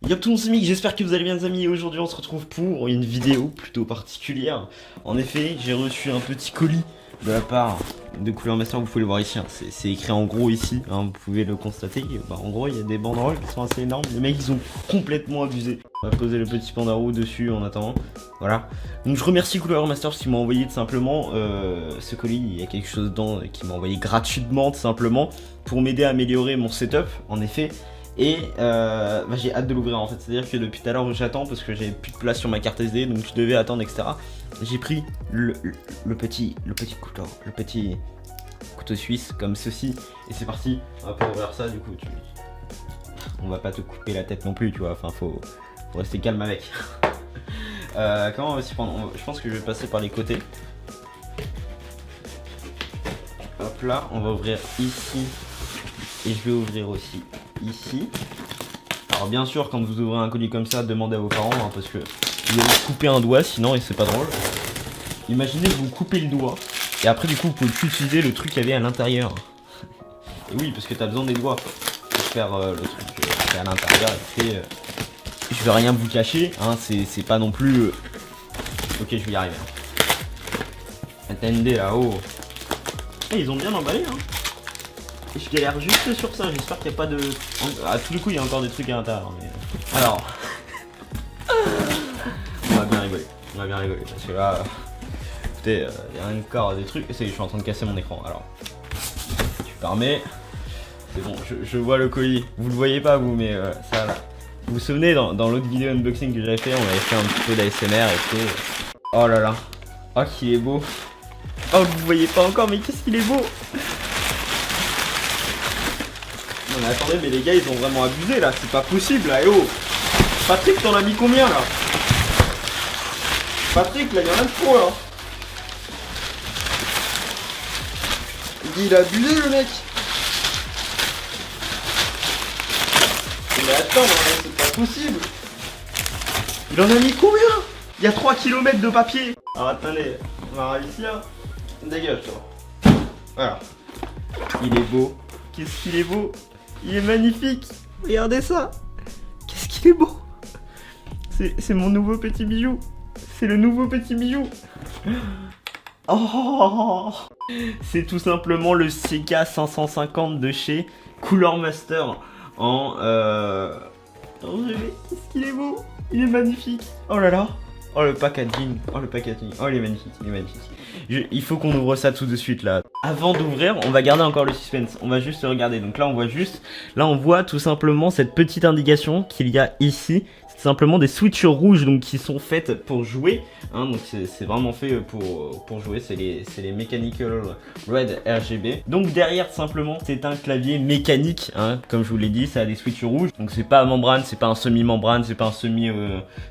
Yo tout le monde, c'est Mick, j'espère que vous allez bien les amis, et aujourd'hui on se retrouve pour une vidéo plutôt particulière. En effet, j'ai reçu un petit colis de la part de Cooler Master, vous pouvez le voir ici, hein. C'est écrit en gros ici, hein, vous pouvez le constater. En gros il y a des banderoles qui sont assez énormes, les mecs ils ont complètement abusé. On va poser le petit pandaro dessus en attendant, voilà. Donc je remercie Cooler Master parce qu'il m'a envoyé tout simplement ce colis, il y a quelque chose dedans qui m'a envoyé gratuitement tout simplement pour m'aider à améliorer mon setup en effet. Et j'ai hâte de l'ouvrir en fait, c'est-à-dire que depuis tout à l'heure j'attends parce que j'avais plus de place sur ma carte SD, donc je devais attendre, etc. J'ai pris le petit couteau, le petit couteau suisse comme ceci, et c'est parti. On va pas ouvrir ça du coup, on va pas te couper la tête non plus, tu vois, enfin faut rester calme avec. Comment on va s'y prendre? Je pense que je vais passer par les côtés. Hop là, on va ouvrir ici, et je vais ouvrir aussi ici. Alors bien sûr quand vous ouvrez un colis comme ça, demandez à vos parents hein, parce que vous allez couper un doigt sinon et c'est pas drôle. Imaginez que vous coupez le doigt et après du coup vous pouvez plus utiliser le truc qu'il y avait à l'intérieur. Et oui parce que t'as besoin des doigts pour faire le truc qui est à l'intérieur. Je vais rien vous cacher hein, c'est pas non plus ok, je vais y arriver. Attendez là-haut. Ils ont bien emballé hein. Je galère juste sur ça, j'espère qu'il n'y a pas de... À tout le coup il y a encore des trucs à l'intérieur mais... Alors... on va bien rigoler, parce que là... Écoutez, il y a encore des trucs... Je suis en train de casser mon écran, alors... Tu permets... C'est bon, je vois le colis, vous le voyez pas vous mais ça là... Vous vous souvenez dans l'autre vidéo unboxing que j'avais fait, on avait fait un petit peu d'ASMR et tout... Oh là là... Oh qu'il est beau... Oh vous voyez pas encore mais qu'est-ce qu'il est beau. Non mais attendez, mais les gars ils ont vraiment abusé là, c'est pas possible là, oh. Patrick t'en as mis combien là? Patrick là, y'en a trop là. Il a abusé le mec. Mais attends, c'est pas possible. Il en a mis combien? Il y a 3 km de papier. Alors attendez, on va réussir. Dégage toi. Voilà. Il est beau. Qu'est-ce qu'il est beau. Il est magnifique. Regardez ça. Qu'est-ce qu'il est beau. C'est mon nouveau petit bijou. C'est le nouveau petit bijou. Oh. C'est tout simplement le CK550 de chez Cooler Master en qu'est-ce qu'il est beau. Il est magnifique. Oh là là. Oh le packaging. Oh le packaging. Oh il est magnifique. Il est magnifique. Il faut qu'on ouvre ça tout de suite là. Avant d'ouvrir, on va garder encore le suspense. On va juste regarder. Donc là on voit tout simplement cette petite indication qu'il y a ici. C'est simplement des switches rouges donc qui sont faites pour jouer. Hein, donc c'est vraiment fait pour jouer. C'est les Mechanical Red RGB. Donc derrière simplement c'est un clavier mécanique. Hein, comme je vous l'ai dit, ça a des switches rouges. Donc c'est pas membrane, c'est pas un semi-membrane, c'est pas un semi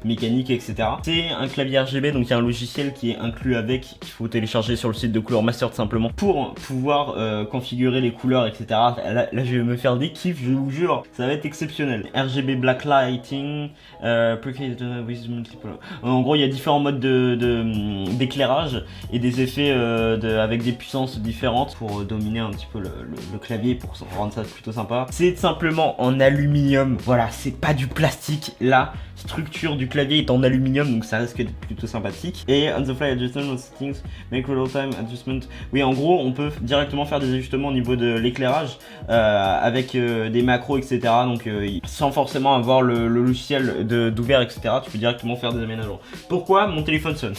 mécanique, etc. C'est un clavier RGB. Donc il y a un logiciel qui est inclus avec, qu'il faut télécharger sur le site de Cooler Master tout simplement pour pouvoir configurer les couleurs, etc. Là je vais me faire des kiffs, je vous jure, ça va être exceptionnel. RGB Black Lighting, with multiple... En gros il y a différents modes d'éclairage et des effets avec des puissances différentes pour dominer un petit peu le clavier, pour rendre ça plutôt sympa. C'est simplement en aluminium, voilà, c'est pas du plastique. La structure du clavier est en aluminium donc ça risque d'être plutôt sympathique. Et on the fly adjustment of settings, make real time adjustment. Oui en gros on peut directement faire des ajustements au niveau de l'éclairage avec des macros, etc. Donc sans forcément avoir le logiciel d'ouvert, etc. Tu peux directement faire des aménagements. Pourquoi mon téléphone sonne?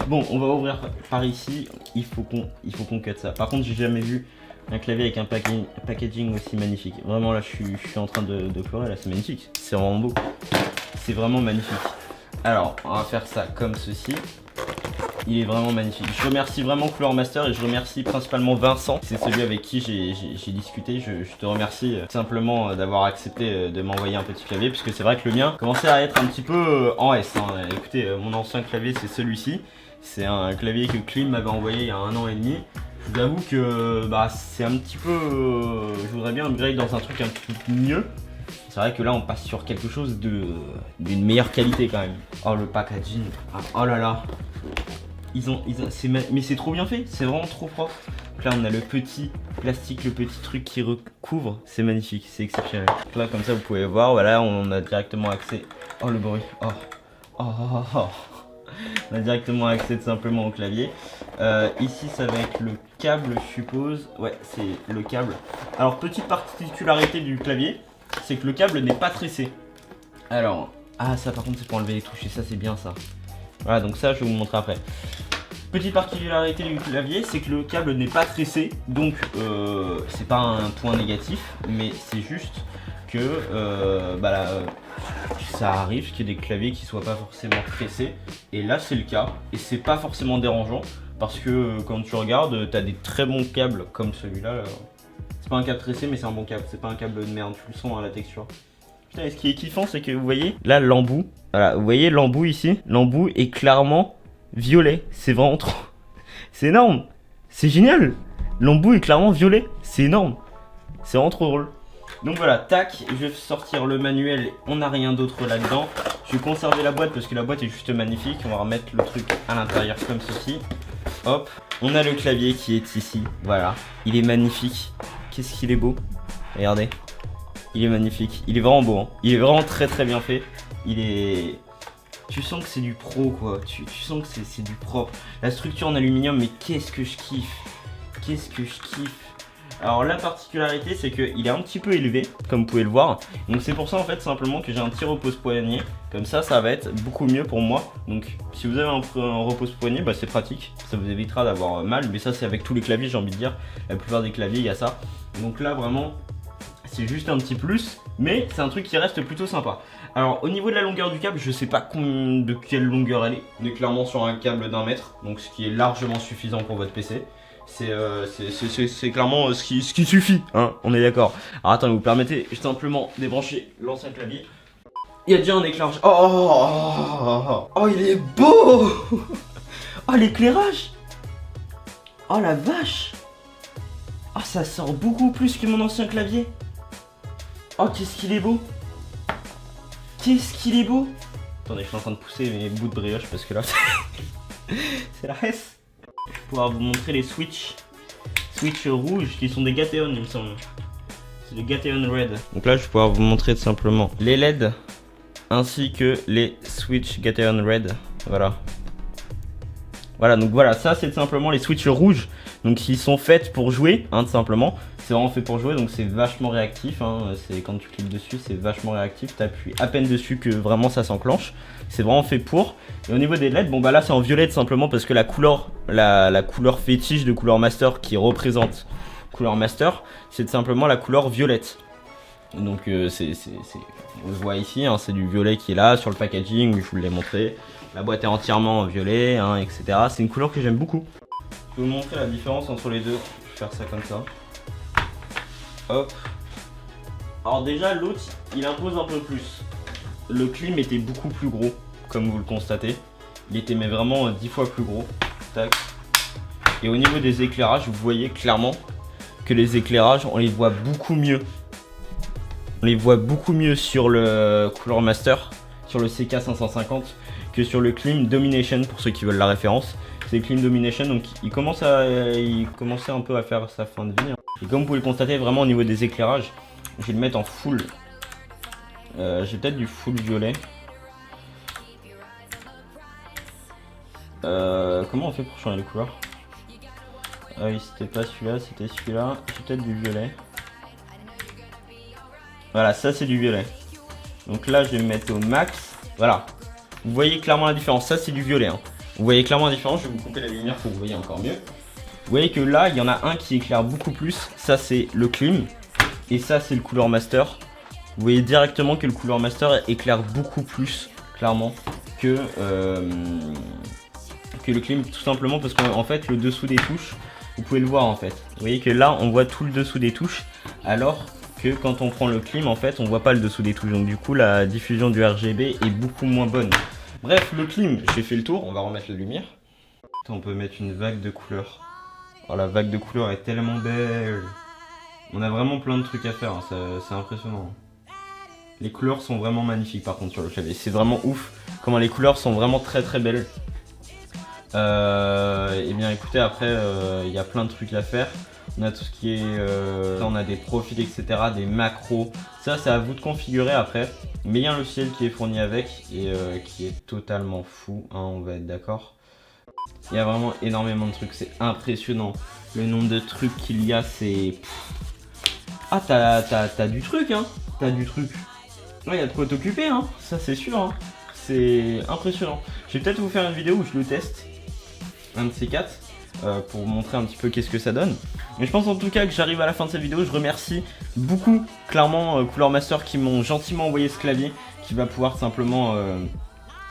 Bon, on va ouvrir par ici. Il faut qu'on cut ça. Par contre, j'ai jamais vu un clavier avec un packaging aussi magnifique. Vraiment là, je suis en train de pleurer là. C'est magnifique. C'est vraiment beau. C'est vraiment magnifique. Alors, on va faire ça comme ceci. Il est vraiment magnifique. Je remercie vraiment Cooler Master et je remercie principalement Vincent. C'est celui avec qui j'ai discuté. Je te remercie simplement d'avoir accepté de m'envoyer un petit clavier, puisque c'est vrai que le mien commençait à être un petit peu en S. Hein. Écoutez, mon ancien clavier c'est celui-ci. C'est un clavier que Klim m'avait envoyé il y a 1 an et demi. Je vous avoue que c'est un petit peu... je voudrais bien upgrade dans un truc un petit peu mieux. C'est vrai que là on passe sur quelque chose d'une meilleure qualité quand même. Oh le packaging. Oh là là. mais c'est trop bien fait, c'est vraiment trop propre. Donc là on a le petit plastique, le petit truc qui recouvre, c'est magnifique, c'est exceptionnel. Donc là comme ça vous pouvez voir, voilà, on a directement accès. Oh le bruit, on a directement accès tout simplement au clavier. Ici ça va être le câble je suppose, ouais c'est le câble. Alors petite particularité du clavier, c'est que le câble n'est pas tressé. Alors, ça par contre c'est pour enlever les touches et ça c'est bien ça. Voilà donc ça je vais vous montrer après. Petite particularité du clavier, c'est que le câble n'est pas tressé, donc c'est pas un point négatif, mais c'est juste que ça arrive qu'il y ait des claviers qui soient pas forcément tressés, et là c'est le cas, et c'est pas forcément dérangeant, parce que quand tu regardes, t'as des très bons câbles comme celui-là. C'est pas un câble tressé, mais c'est un bon câble, c'est pas un câble de merde, tu le sens à la texture. Putain, et ce qui est kiffant, c'est que vous voyez, là l'embout, voilà, vous voyez l'embout ici, l'embout est clairement violet, c'est vraiment trop, c'est énorme, c'est génial, l'embout est clairement violet, c'est énorme, c'est vraiment trop drôle. Donc voilà, tac, je vais sortir le manuel, on n'a rien d'autre là-dedans. Je vais conserver la boîte parce que la boîte est juste magnifique, on va remettre le truc à l'intérieur comme ceci. Hop, on a le clavier qui est ici, voilà, il est magnifique, qu'est-ce qu'il est beau, regardez. Il est magnifique, il est vraiment beau, hein. Il est vraiment très très bien fait. Il est... Tu sens que c'est du pro quoi, tu sens que c'est du propre. La structure en aluminium, mais qu'est-ce que je kiffe. Qu'est-ce que je kiffe. Alors la particularité c'est qu'il est un petit peu élevé, comme vous pouvez le voir. Donc c'est pour ça en fait simplement que j'ai un petit repose-poignet. Comme ça va être beaucoup mieux pour moi. Donc si vous avez un repose-poignet, bah, c'est pratique. Ça vous évitera d'avoir mal, mais ça c'est avec tous les claviers j'ai envie de dire. La plupart des claviers il y a ça. Donc là vraiment... c'est juste un petit plus, mais c'est un truc qui reste plutôt sympa. Alors au niveau de la longueur du câble, je sais pas de quelle longueur elle est. On est clairement sur un câble d'1 mètre, donc ce qui est largement suffisant pour votre PC. C'est clairement ce qui suffit, hein, on est d'accord. Alors attends, vous permettez simplement débrancher l'ancien clavier. Il y a déjà un éclairage. Oh, il est beau. Oh l'éclairage. Oh la vache. Oh ça sort beaucoup plus que mon ancien clavier. Oh qu'est-ce qu'il est beau. Qu'est-ce qu'il est beau. Attendez, je suis en train de pousser mes bouts de brioche parce que là c'est la hesse. Je vais pouvoir vous montrer les switches rouges qui sont des Gateon il me semble. C'est les Gateon Red. Donc là je vais pouvoir vous montrer tout simplement les LED ainsi que les switch Gateon Red. Voilà, donc voilà, ça c'est tout simplement les switches rouges. Donc ils sont faites pour jouer, hein, tout simplement. C'est vraiment fait pour jouer, donc c'est vachement réactif, hein. Quand tu cliques dessus, c'est vachement réactif. Tu appuies à peine dessus que vraiment ça s'enclenche. C'est vraiment fait pour. Et au niveau des LED, bon bah là c'est en violet tout simplement parce que la couleur fétiche de Cooler Master qui représente Cooler Master, c'est tout simplement la couleur violette. Donc on le voit ici, hein, c'est du violet qui est là sur le packaging, je vous l'ai montré. La boîte est entièrement violet, hein, etc. C'est une couleur que j'aime beaucoup. Je vais vous montrer la différence entre les deux. Je vais faire ça comme ça. Hop. Alors déjà l'autre il impose un peu plus. Le clim était beaucoup plus gros, comme vous le constatez. Il était mais vraiment 10 fois plus gros. Tac. Et au niveau des éclairages, vous voyez clairement que les éclairages, on les voit beaucoup mieux. On les voit beaucoup mieux sur le Cooler Master, sur le CK550, que sur le Clim Domination, pour ceux qui veulent la référence. C'est le Clim Domination, donc il commençait un peu à faire sa fin de vie. Et comme vous pouvez le constater, vraiment au niveau des éclairages, je vais le mettre en full. J'ai peut-être du full violet. Comment on fait pour changer les couleurs? Ah oui, c'était pas celui-là, c'était celui-là. J'ai peut-être du violet. Voilà, ça c'est du violet. Donc là, je vais me mettre au max. Voilà. Vous voyez clairement la différence. Ça, c'est du violet, hein. Vous voyez clairement la différence. Je vais vous couper la lumière pour que vous voyez encore mieux. Vous voyez que là, il y en a un qui éclaire beaucoup plus. Ça, c'est le Clim. Et ça, c'est le Cooler Master. Vous voyez directement que le Cooler Master éclaire beaucoup plus, clairement, que le Clim. Tout simplement parce qu'en fait, le dessous des touches, vous pouvez le voir en fait. Vous voyez que là, on voit tout le dessous des touches. Alors que quand on prend le Clim, en fait, on voit pas le dessous des touches. Donc du coup, la diffusion du RGB est beaucoup moins bonne. Bref, le Clim, j'ai fait le tour. On va remettre la lumière. On peut mettre une vague de couleurs. Oh, la vague de couleurs est tellement belle. On a vraiment plein de trucs à faire, hein. C'est impressionnant. Les couleurs sont vraiment magnifiques par contre sur le clavier. C'est vraiment ouf comment les couleurs sont vraiment très très belles. Et bien écoutez, après il y a plein de trucs à faire. On a tout ce qui est, on a des profils, etc., des macros. Ça, c'est à vous de configurer après. Mais il y a un logiciel qui est fourni avec et qui est totalement fou, hein, on va être d'accord. Il y a vraiment énormément de trucs, c'est impressionnant. Le nombre de trucs qu'il y a, c'est... Ah, t'as du truc, hein. T'as du truc. Ouais, il y a de quoi t'occuper, hein. Ça, c'est sûr, hein. C'est impressionnant. Je vais peut-être vous faire une vidéo où je le teste. Un de ces quatre. Pour vous montrer un petit peu qu'est-ce que ça donne. Mais je pense en tout cas que j'arrive à la fin de cette vidéo. Je remercie beaucoup, clairement, Couleur Master qui m'ont gentiment envoyé ce clavier. Qui va pouvoir simplement...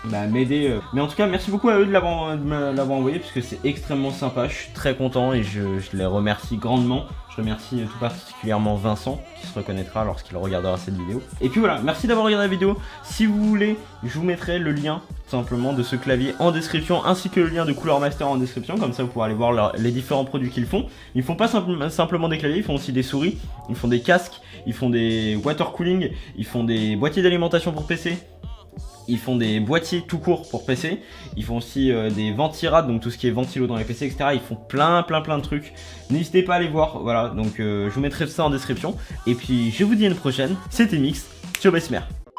m'aider. Mais en tout cas, merci beaucoup à eux de l'avoir envoyé parce que c'est extrêmement sympa. Je suis très content et je les remercie grandement. Je remercie tout particulièrement Vincent qui se reconnaîtra lorsqu'il regardera cette vidéo. Et puis voilà, merci d'avoir regardé la vidéo. Si vous voulez, je vous mettrai le lien tout simplement de ce clavier en description ainsi que le lien de Couleur Master en description. Comme ça, vous pourrez aller voir les différents produits qu'ils font. Ils font pas simplement des claviers, ils font aussi des souris, ils font des casques, ils font des water cooling, ils font des boîtiers d'alimentation pour PC. Ils font des boîtiers tout court pour PC. Ils font aussi des ventirades, donc tout ce qui est ventilo dans les PC, etc. Ils font plein de trucs. N'hésitez pas à aller voir. Voilà, donc je vous mettrai ça en description. Et puis je vous dis à une prochaine. C'était Mix. Ciao, Besmer.